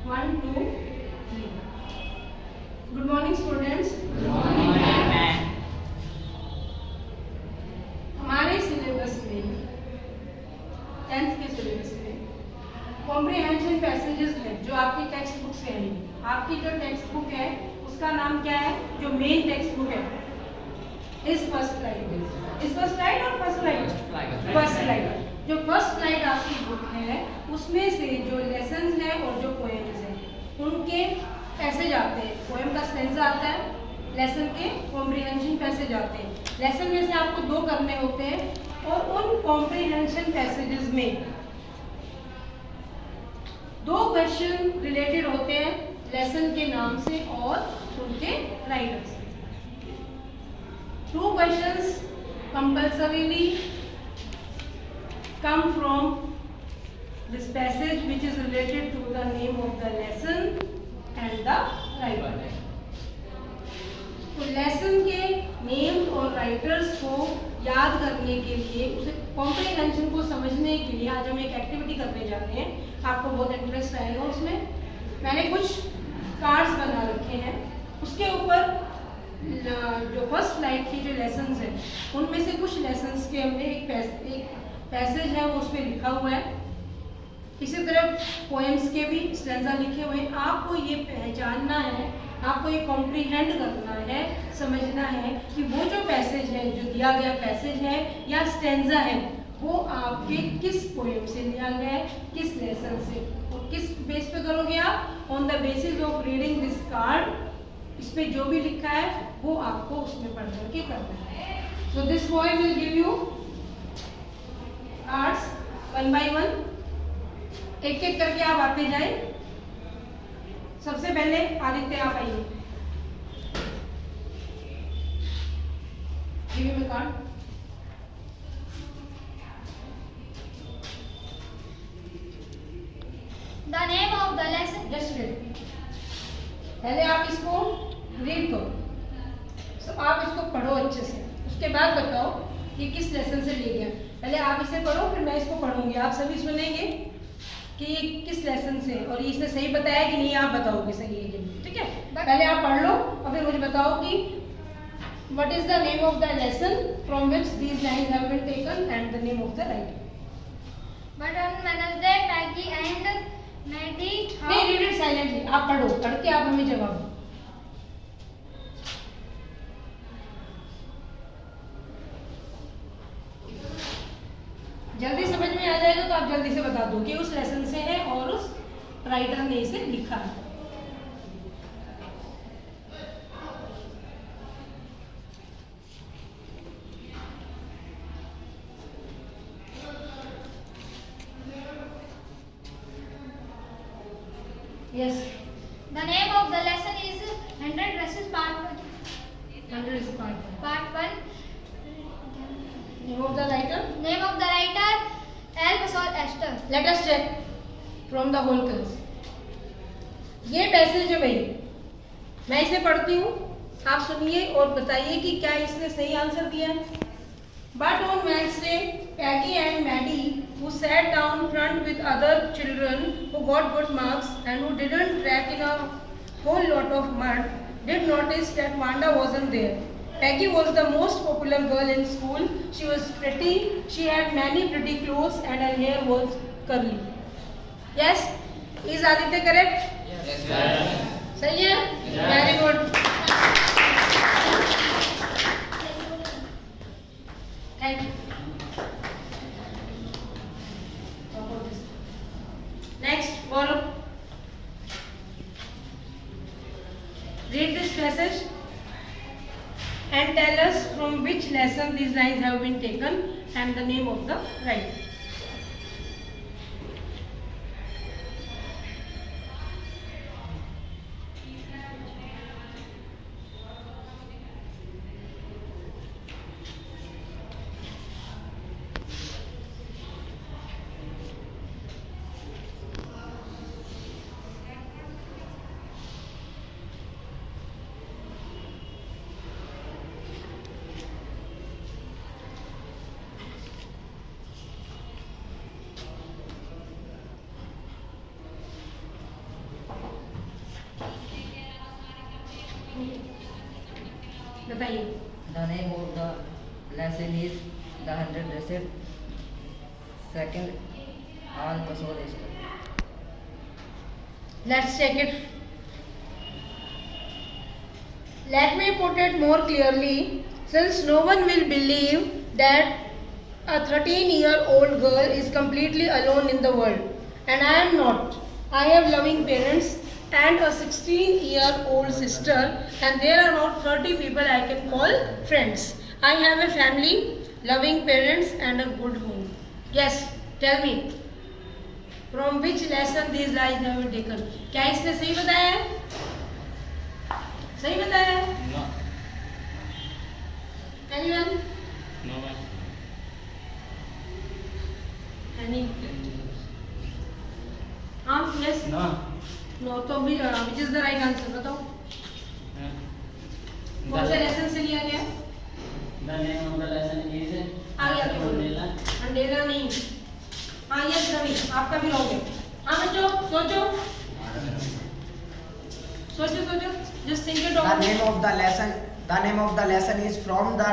1 2 3. Good morning students. Good morning, ma'am. हमारे syllabus में 10th के सिलेबस में कॉम्प्रिहेंशन पैसेजेस है जो आपकी टेक्स्ट बुक से है। आपकी जो टेक्स्ट बुक है उसका नाम क्या है? जो मेन टेक्स्ट बुक है इस फर्स्ट स्लाइड और फर्स्ट स्लाइड जो फर्स्ट स्लाइड आपकी बुक है उसमें से जो लेसन्स हैं और जो पोएम्स हैं उनके पैसेज आते हैं। पोएम का स्टेंजा आता है, लेसन के कॉम्प्रिहेंशन पैसेज आते हैं। लेसन में से आपको 2 करने होते हैं और उन कॉम्प्रिहेंशन पैसेजेस में 2 क्वेश्चन रिलेटेड होते हैं लेसन के नाम से और उनके राइटर से। 2 questions compulsorily come from this passage which is related to the name of the lesson and the writer. तो लेसन के नेम्स और राइटर्स को याद करने के लिए, उसे कॉम्प्रिहेंशन को समझने के लिए आज हम एक एक्टिविटी करने जा रहे हैं। आपको बहुत इंटरेस्ट आएगा उसमें। मैंने कुछ कार्ड्स बना रखे हैं, उसके ऊपर जो फर्स्ट स्लाइड की जो लेसन्स हैं उनमें से कुछ लेसन्स के हमने एक पैसेज है वो उस पर लिखा हुआ है। इसी तरह पोएम्स के भी स्टैंजा लिखे हुए हैं। आपको ये पहचानना है, आपको ये कॉम्प्रिहेंड करना है, समझना है कि वो जो पैसेज है, जो दिया गया पैसेज है या स्टैंजा है वो आपके किस पोएम से लिया गया है, किस लेसन से, और किस बेस पे करोगे आप? On the basis of reading this card. इस पे जो भी लिखा है वो आपको उसमें पढ़ करके करना है। So this boy will give you cards 1 by 1, एक एक करके आप आते जाए। सबसे पहले आदित्य आप आइए। Give me card. The name of the lesson. Just read. पहले आप इसको रीड करो, तो आप इसको पढ़ो अच्छे से, उसके बाद बताओ कि किस लेसन से ले गया। पहले आप इसे पढ़ो, फिर मैं इसको पढ़ूंगी, आप सभी सुनेंगे कि ये किस लेसन से, और ये इसने सही बताया कि नहीं आप बताओगे सही है कि नहीं। ठीक है, पहले आप पढ़ लो और फिर मुझे बताओ कि what is the name of the lesson from which these lines have been taken and the name of the writer. But on Wednesday, Peggy and Maddie. नहीं, रीड इट साइलेंटली। आप पढ़ो, पढ़ के आप हमें जवाब दो। जल्दी समझ में आ जाएगा तो आप जल्दी से बता दो कि उस लेसन से है और उस राइटर ने इसे लिखा है। Yes, The name of the lesson is 100 Dresses Part 1. 100 is part 1. name of the writer. Name of the writer Elvis or Esther. Let us check from the whole class. ये passage है भाई, मैं इसे पढ़ती हूँ, आप सुनिए और बताइए कि क्या इसने सही आंसर दिया है। But on Wednesday, Peggy and Maddie, who sat down front with other children who got good marks and who didn't track in a whole lot of mud, did notice that Wanda wasn't there. Peggy was the most popular girl in school. She was pretty, she had many pretty clothes and her hair was curly. Yes? Is Aditya correct? Yes, sir. सही है? Very good. Thank you. Next, Gaurav. Read this passage and tell us from which lesson these lines have been taken and the name of the writer. बताइए. The name of the lesson is the 100 dressed. Second, all Masud is. Let's check it. Let me put it more clearly, since no one will believe that a 13-year-old girl is completely alone in the world. And I am not. I have loving parents and a 16-year-old sister, and there are about 30 people I can call friends. I have a family, loving parents and a good home. Yes, tell me. From which lesson these lines have been taken? क्या इसने सही बताया है? सही बताया है? No. Anyone? No one. Any? हाँ, yes. No. No, तो which is the right answer? बताओ. कौन से लेसन से लिया गया? The name of the lesson is आगे बोलो. Umbrella. अंधेरा नहीं. हाँ, yes रवि, आपका भी रहोगे. हाँ बच्चों, सोचो. सोचो. Just think it The over. name of the lesson is from the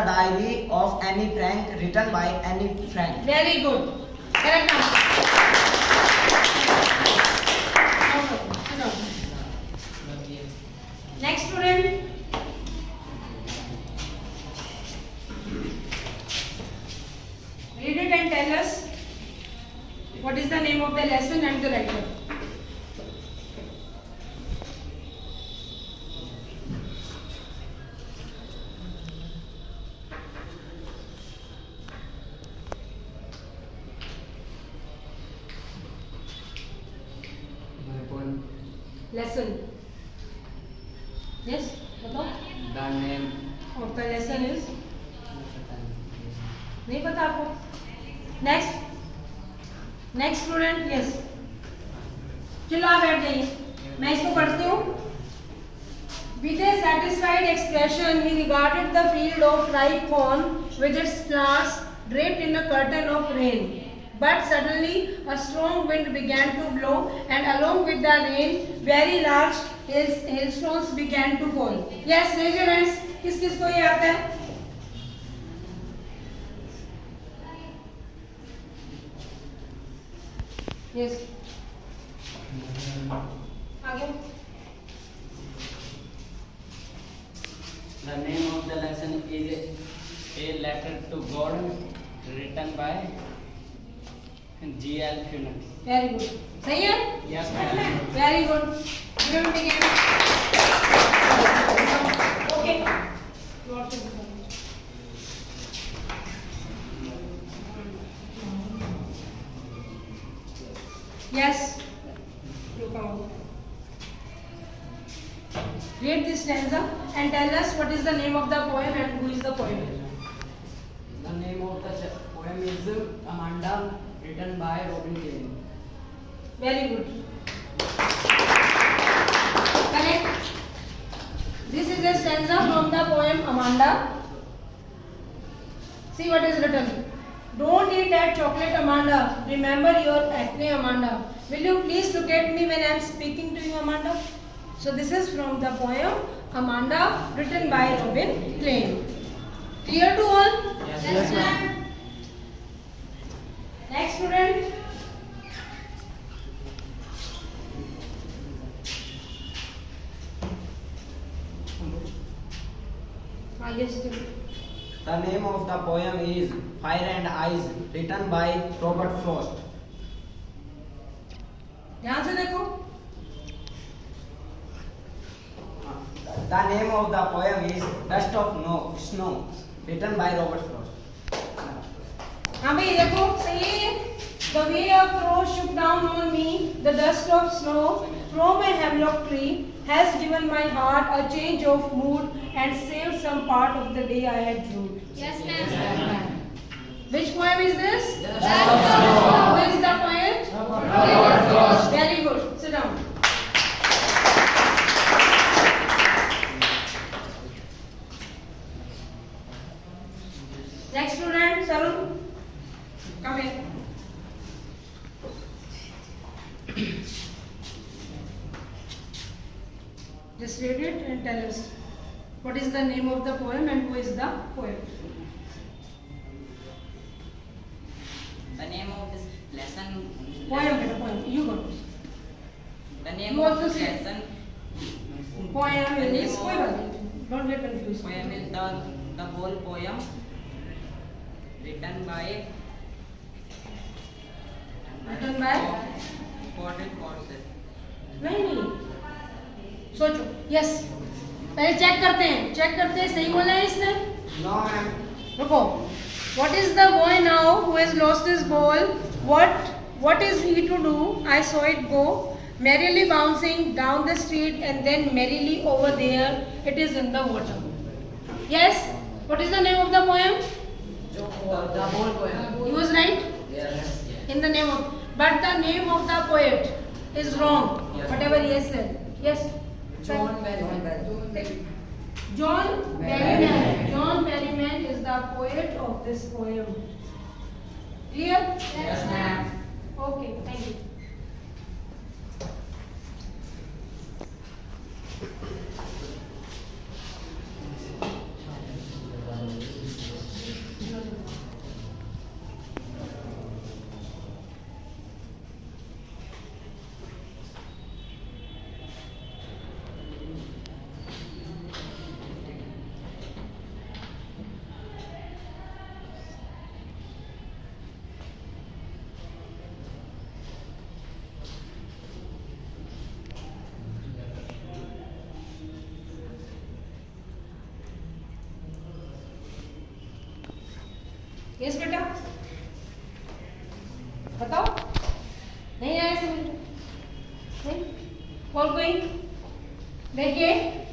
diary of Annie Frank, written by Annie Frank. Very good. Correct answer. Okay, sit down. Next student. Read it and tell us what is the name of the lesson and the writer. Lesson. Yes, बताओ. The name. Of the lesson is. नहीं पता आपको. Next student. Yes. चलो आप बैठ जाइए. मैं इसको पढ़ती हूँ. With a satisfied expression, he regarded the field of ripe corn with its flowers draped in a curtain of rain. But suddenly a strong wind began to blow, and along with the rain, very large hailstones began to fall. Yes, raise your hands. किस को ये आता है? Yes. आगे. The name of the lesson is a letter to God, written by G.L. Funan. Very good. सही है? Yes, ma'am. Very good. Give him again. Okay. You are to Yes. You come out. Read this stanza and tell us what is the name of the poem and who is the poet. The name of the poem is Amanda, written by Robin Klein. Very good. Correct. This is a stanza from the poem Amanda. See what is written. Don't eat that chocolate, Amanda. Remember your acne, Amanda. Will you please look at me when I am speaking to you, Amanda? So this is from the poem Amanda, written by Robin Klein. Clear to all? Yes, ma'am. Next student. The name of the poem is Fire and Ice, written by Robert Frost. ध्यान से देखो. The name of the poem is Dust of Snow, written by Robert Frost. हाँ भाई देखो सही है. The way a crow shook down on me, the dust of snow from a hemlock tree has given my heart a change of mood and saved some part of the day I had rued. Yes, ma'am. Which poem is this? Who is the poet? Robert Frost. Very good. Sit down. Next student, Sarun. Come here. Just read it and tell us. What is the name of the poem and who is the poet? The name of this lesson. Poem, beta, poem. You got it. The name You of also this say. lesson. Poem The name is of- कोई बात नहीं. Don't get confused. Poem is the whole poem written by Written by? poet. नहीं. सोचो. Yes. पहले check करते हैं सही बोला है इसने. No, ma'am. रुको. What is the boy now who has lost his ball? What is he to do? I saw it go merrily bouncing down the street and then merrily over there. It is in the water. Yes. What is the name of the poem? The whole poem. He was right. Yes. In the name of, but the name of the poet is wrong. Yes. Whatever he has said. Yes. John Berryman. John Berryman. John Berryman is the poet of this poem. Clear? Yes, ma'am. Okay, thank you. Yes बेटा बताओ नहीं आया समझ नहीं और कोई देखिए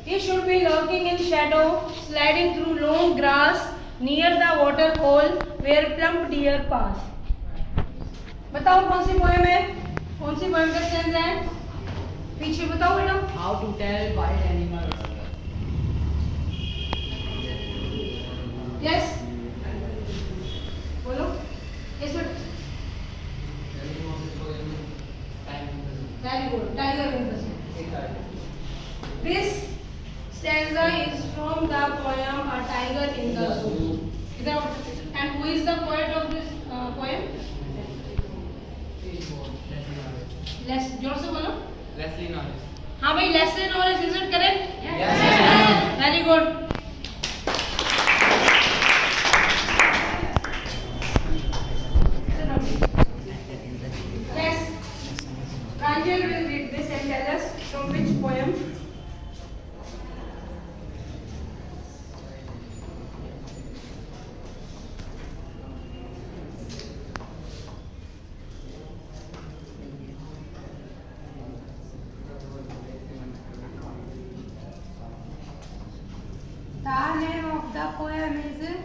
he should be lurking in shadow sliding through long grass near the water hole where plump deer pass बताओ कौन सी पोएम है कौन सी पोएम का स्टैंजा है पीछे बताओ बेटा How to tell wild animals. Yes बोलो यस बेटा Very good. Tiger in the Sea. This stanza is from the poem A Tiger in the Zoo. इधर आओ. And who is the poet of this poem? जोर से बोलो. Leslie Norris. हाँ भाई, Leslie Norris, is it correct? Yes. Very good. Yes. Pranjal will read this and tell us from which poem. The name of the poem is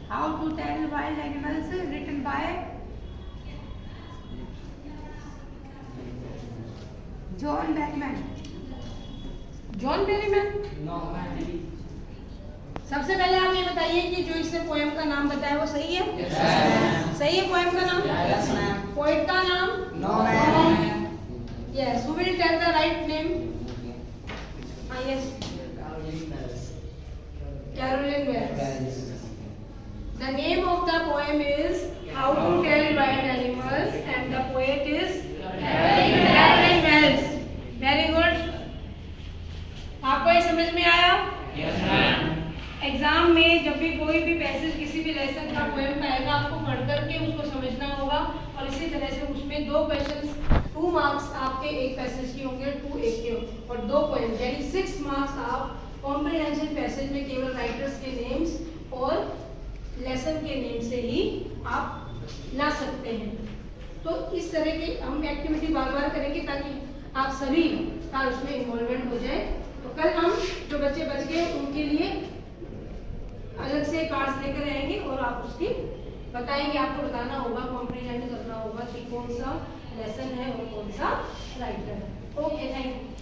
How to Tell Wild Animals, written by John Berryman. John Berryman. No, ma'am. सबसे पहले आप ये बताइए कि जो इसने poem का नाम बताया वो सही है? Yes, ma'am. सही है पोएम का नाम? Yes, ma'am. पोएट का नाम? No, ma'am. Yes. Who will tell the right name? Yes. Carolyn Wells. The name of the poem is How to Tell Wild Animals and the poet is Carolyn Wells. Very good. आपको ये समझ में आया? Yes, ma'am. Exam में जब भी कोई भी पैसेज किसी भी लेसन का पोएम का आएगा आपको पढ़ करके उसको समझना होगा और इसी तरह से उसमें 2 क्वेश्चंस 2 मार्क्स आपके एक पैसेज के होंगे 2 एक के और 2 पोएम यानी 6 मार्क्स आप कॉम्प्रिहेंशन पैसेज में केवल राइटर्स के नेम्स और लेसन के नेम से ही आप ला सकते हैं। तो इस तरह की हम एक्टिविटी बार-बार करेंगे ताकि आप सभी का उसमें इन्वॉल्वमेंट हो जाए। तो कल हम जो बच्चे बच गए उनके लिए अलग से कार्ड्स लेकर आएंगे और आप उसकी बताएंगे, आपको बताना होगा, कॉम्प्रिहेंड करना होगा कि कौन सा लेसन है और कौन सा राइटर है। Okay, thank you.